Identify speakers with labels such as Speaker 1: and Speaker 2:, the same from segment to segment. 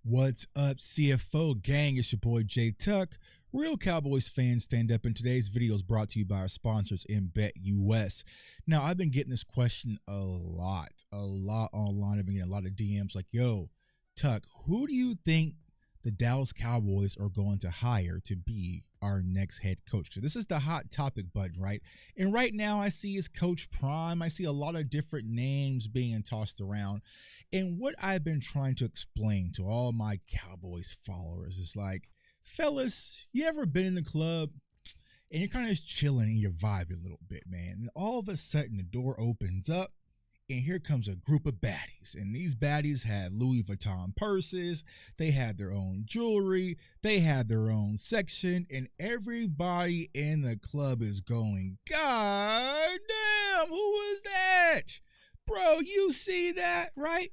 Speaker 1: What's up, CFO gang? It's your boy Jay Tuck. Real Cowboys fans, stand up. And today's video is brought to you by our sponsors in BetUS. Now, I've been getting this question a lot online. I've been getting a lot of DMs like, yo, Tuck, who do you think the Dallas Cowboys are going to hire to be our next head coach? So this is the hot topic button, right? And right now I see is Coach Prime. I see a lot of different names being tossed around. And what I've been trying to explain to all my Cowboys followers is like, fellas, you ever been in the club and you're kind of just chilling and you're vibing a little bit, man? And all of a sudden the door opens up and here comes a group of baddies. And these baddies had Louis Vuitton purses. They had their own jewelry. They had their own section. And everybody in the club is going, God damn, who was that? Bro, you see that, right?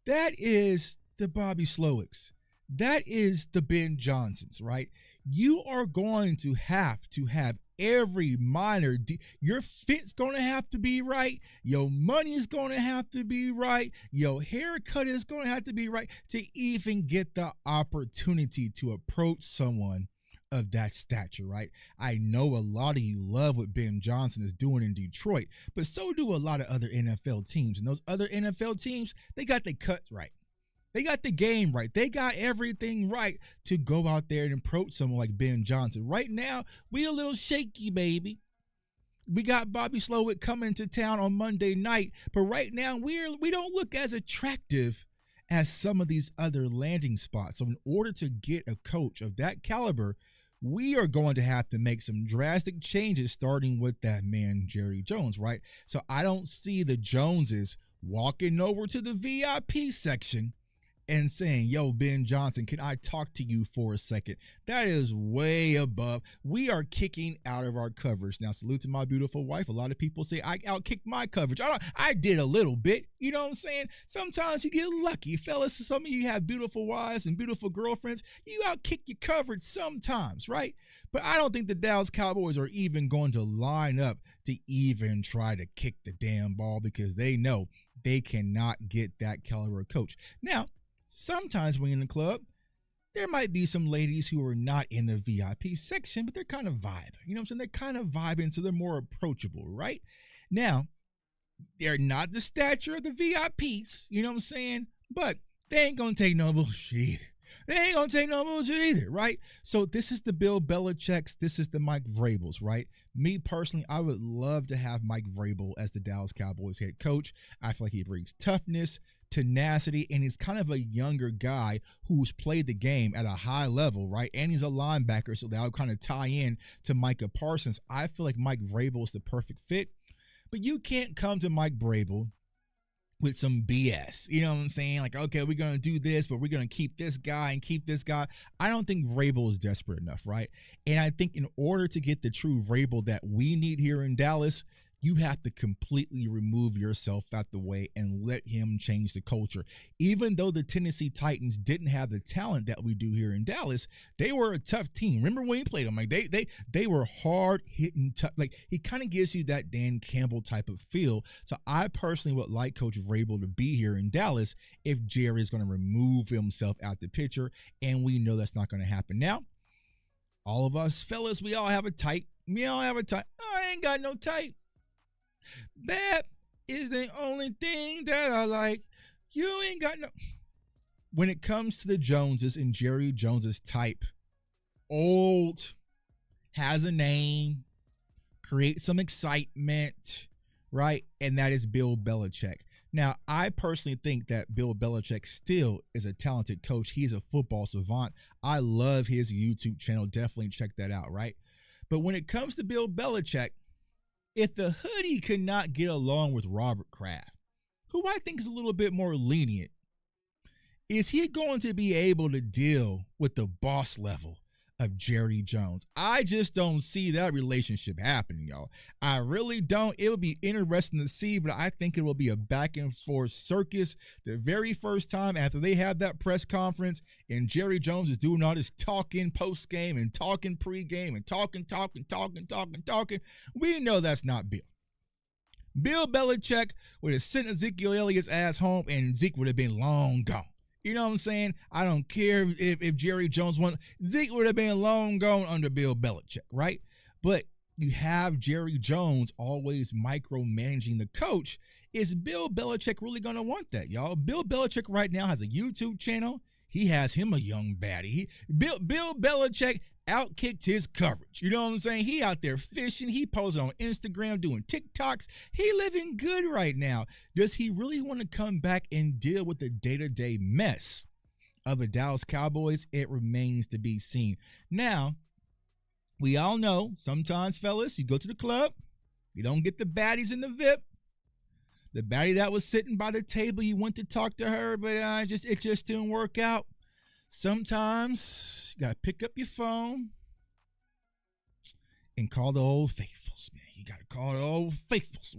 Speaker 1: That is the Bobby Slowicks. That is the Ben Johnsons, right? You are going to have every minor, your fit's going to have to be right. Your money is going to have to be right. Your haircut is going to have to be right to even get the opportunity to approach someone of that stature, right? I know a lot of you love what Ben Johnson is doing in Detroit, but so do a lot of other NFL teams. And those other NFL teams, they got their cuts right. They got the game right. They got everything right to go out there and approach someone like Ben Johnson. Right now, we a little shaky, baby. We got Bobby Slowick coming to town on Monday night, but right now we don't look as attractive as some of these other landing spots. So in order to get a coach of that caliber, we are going to have to make some drastic changes, starting with that man, Jerry Jones, right? So I don't see the Joneses walking over to the VIP section and saying, yo, Ben Johnson, can I talk to you for a second? That is way above. We are kicking out of our coverage. Now, salute to my beautiful wife. A lot of people say I outkicked my coverage. I did a little bit. You know what I'm saying? Sometimes you get lucky. Fellas, some of you have beautiful wives and beautiful girlfriends. You outkick your coverage sometimes, right? But I don't think the Dallas Cowboys are even going to line up to even try to kick the damn ball because they know they cannot get that caliber of coach. Now, sometimes when you're in the club, there might be some ladies who are not in the VIP section, but they're kind of vibing. You know what I'm saying? They're kind of vibing, so they're more approachable, right? Now, they're not the stature of the VIPs, you know what I'm saying? But they ain't going to take no bullshit either. They ain't going to take no bullshit either, right? So this is the Bill Belichick's, this is the Mike Vrabel's, right? Me personally, I would love to have Mike Vrabel as the Dallas Cowboys head coach. I feel like he brings toughness, tenacity, and he's kind of a younger guy who's played the game at a high level, right? And he's a linebacker, so that'll kind of tie in to Micah Parsons. I feel like Mike Vrabel is the perfect fit, but you can't come to Mike Vrabel with some BS. You know what I'm saying? Like, okay, we're going to do this, but we're going to keep this guy and keep this guy. I don't think Vrabel is desperate enough, right? And I think in order to get the true Vrabel that we need here in Dallas, you have to completely remove yourself out the way and let him change the culture. Even though the Tennessee Titans didn't have the talent that we do here in Dallas, they were a tough team. Remember when he played them? Like they were hard hitting tough. Like he kind of gives you that Dan Campbell type of feel. So I personally would like Coach Vrabel to be here in Dallas if Jerry is going to remove himself out the picture, and we know that's not going to happen. Now, all of us fellas, we all have a type. We all have a type. I ain't got no type. That is the only thing that I like. You ain't got no. When it comes to the Joneses and Jerry Jones's type, old, has a name, create some excitement, right? And that is Bill Belichick. Now, I personally think that Bill Belichick still is a talented coach. He's a football savant. I love his YouTube channel. Definitely check that out, right? But when it comes to Bill Belichick, if the hoodie could not get along with Robert Kraft, who I think is a little bit more lenient, is he going to be able to deal with the boss level of Jerry Jones? I just don't see that relationship happening, y'all. I really don't. It'll be interesting to see, but I think it will be a back and forth circus the very first time after they have that press conference and Jerry Jones is doing all this talking post game and talking pre-game and talking. We know that's not Bill. Bill Belichick would have sent Ezekiel Elliott's ass home and Zeke would have been long gone. You know what I'm saying? I don't care if Jerry Jones won. Zeke would have been long gone under Bill Belichick, right? But you have Jerry Jones always micromanaging the coach. Is Bill Belichick really going to want that, y'all? Bill Belichick right now has a YouTube channel. He has him a young baddie. Bill Belichick outkicked his coverage. You know what I'm saying? He out there fishing. He posted on Instagram doing TikToks. He living good right now. Does he really want to come back and deal with the day-to-day mess of the Dallas Cowboys? It remains to be seen. Now, we all know sometimes, fellas, you go to the club, you don't get the baddies in the VIP. The baddie that was sitting by the table, you went to talk to her, but it just didn't work out. Sometimes you got to pick up your phone and call the old faithfuls, man. You got to call the old faithfuls.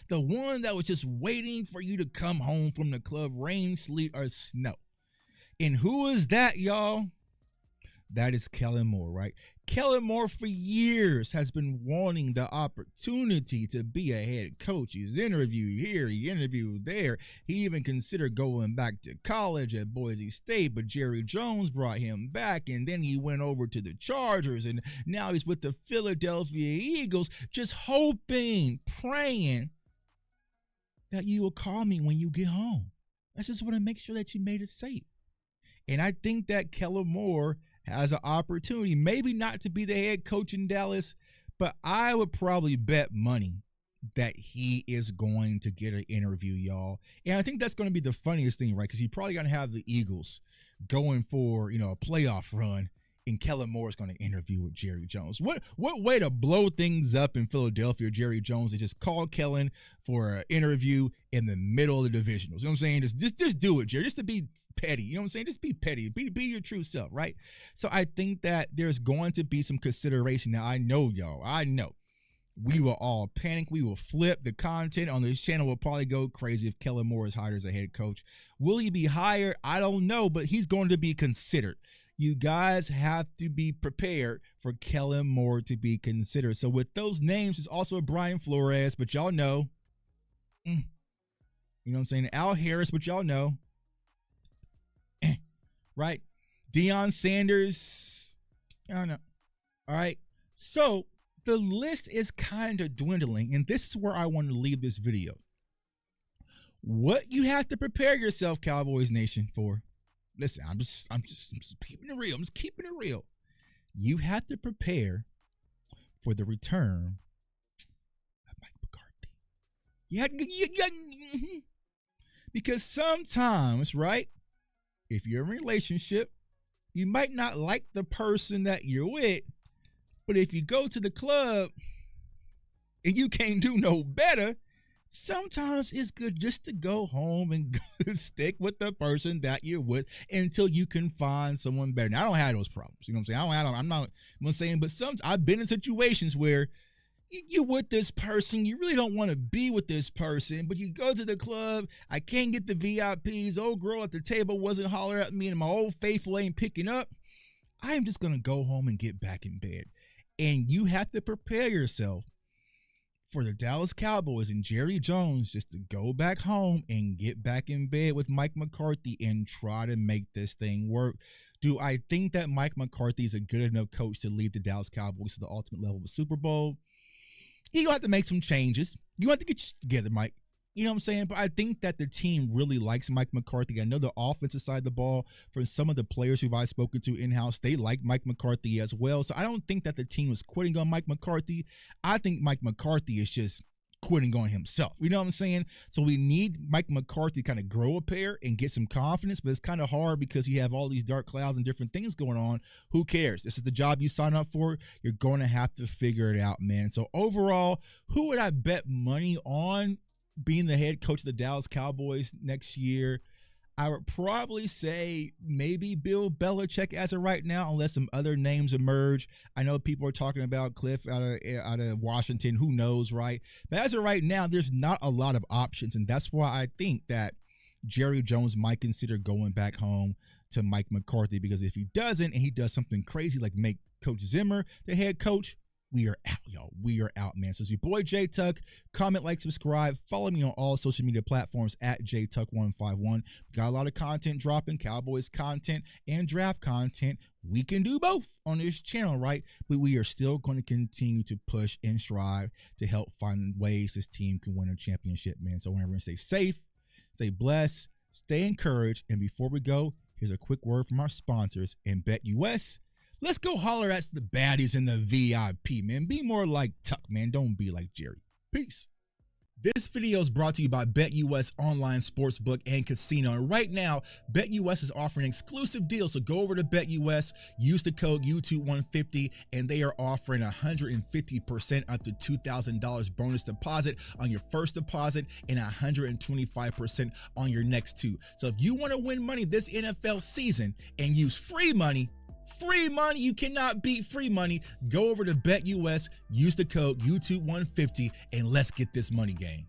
Speaker 1: The one that was just waiting for you to come home from the club, rain, sleet, or snow. And who is that, y'all? That is Kellen Moore, right? Kellen Moore for years has been wanting the opportunity to be a head coach. He's interviewed here, he interviewed there. He even considered going back to college at Boise State, but Jerry Jones brought him back, and then he went over to the Chargers, and now he's with the Philadelphia Eagles, just hoping, praying that you will call me when you get home. I just want to make sure that you made it safe. And I think that Kellen Moore has an opportunity, maybe not to be the head coach in Dallas, but I would probably bet money that he is going to get an interview, y'all. And I think that's going to be the funniest thing, right? Because you're probably going to have the Eagles going for, a playoff run, and Kellen Moore is going to interview with Jerry Jones. What way to blow things up in Philadelphia, Jerry Jones, to just call Kellen for an interview in the middle of the divisionals. You know what I'm saying? Just do it, Jerry, just to be petty. You know what I'm saying? Just be petty. Be your true self, right? So I think that there's going to be some consideration. Now, I know, y'all. I know. We will all panic. We will flip. The content on this channel will probably go crazy if Kellen Moore is hired as a head coach. Will he be hired? I don't know, but he's going to be considered. You guys have to be prepared for Kellen Moore to be considered. So with those names, there's also a Brian Flores, but y'all know. You know what I'm saying? Al Harris, but y'all know. Right? Deion Sanders. I don't know. All right. So the list is kind of dwindling, and this is where I want to leave this video. What you have to prepare yourself, Cowboys Nation, for. Listen, I'm just keeping it real. I'm just keeping it real. You have to prepare for the return of Mike McCarthy. Because sometimes, right, if you're in a relationship, you might not like the person that you're with, but if you go to the club and you can't do no better, sometimes it's good just to go home and stick with the person that you're with until you can find someone better. Now, I don't have those problems. You know what I'm saying? I'm not saying, but I've been in situations where you're with this person. You really don't want to be with this person, but you go to the club. I can't get the VIPs. Old girl at the table wasn't hollering at me, and my old faithful ain't picking up. I am just going to go home and get back in bed. And you have to prepare yourself for the Dallas Cowboys and Jerry Jones just to go back home and get back in bed with Mike McCarthy and try to make this thing work. Do I think that Mike McCarthy is a good enough coach to lead the Dallas Cowboys to the ultimate level of the Super Bowl? He's going to have to make some changes. You have to get together, Mike. You know what I'm saying? But I think that the team really likes Mike McCarthy. I know the offensive side of the ball, for some of the players who I've spoken to in-house, they like Mike McCarthy as well. So I don't think that the team is quitting on Mike McCarthy. I think Mike McCarthy is just quitting on himself. You know what I'm saying? So we need Mike McCarthy to kind of grow a pair and get some confidence, but it's kind of hard because you have all these dark clouds and different things going on. Who cares? This is the job you sign up for. You're going to have to figure it out, man. So overall, who would I bet money on being the head coach of the Dallas Cowboys next year? I would probably say maybe Bill Belichick as of right now, unless some other names emerge. I know people are talking about Cliff out of Washington. Who knows, right? But as of right now, there's not a lot of options, and that's why I think that Jerry Jones might consider going back home to Mike McCarthy, because if he doesn't and he does something crazy like make Coach Zimmer the head coach, We are out, y'all. We are out, man. So it's your boy J Tuck. Comment, like, subscribe. Follow me on all social media platforms at JTuck151. We got a lot of content dropping, Cowboys content and draft content. We can do both on this channel, right? But we are still going to continue to push and strive to help find ways this team can win a championship, man. So whenever stay safe, stay blessed, stay encouraged. And before we go, here's a quick word from our sponsors in BetUS. Let's go holler at the baddies in the VIP, man. Be more like Tuck, man. Don't be like Jerry. Peace. This video is brought to you by BetUS Online Sportsbook and Casino. And right now, BetUS is offering exclusive deals. So go over to BetUS, use the code YouTube150, and they are offering 150% up to $2,000 bonus deposit on your first deposit and 125% on your next two. So if you want to win money this NFL season and use free money, you cannot beat free money. Go over to BetUS, use the code YouTube150, and let's get this money game.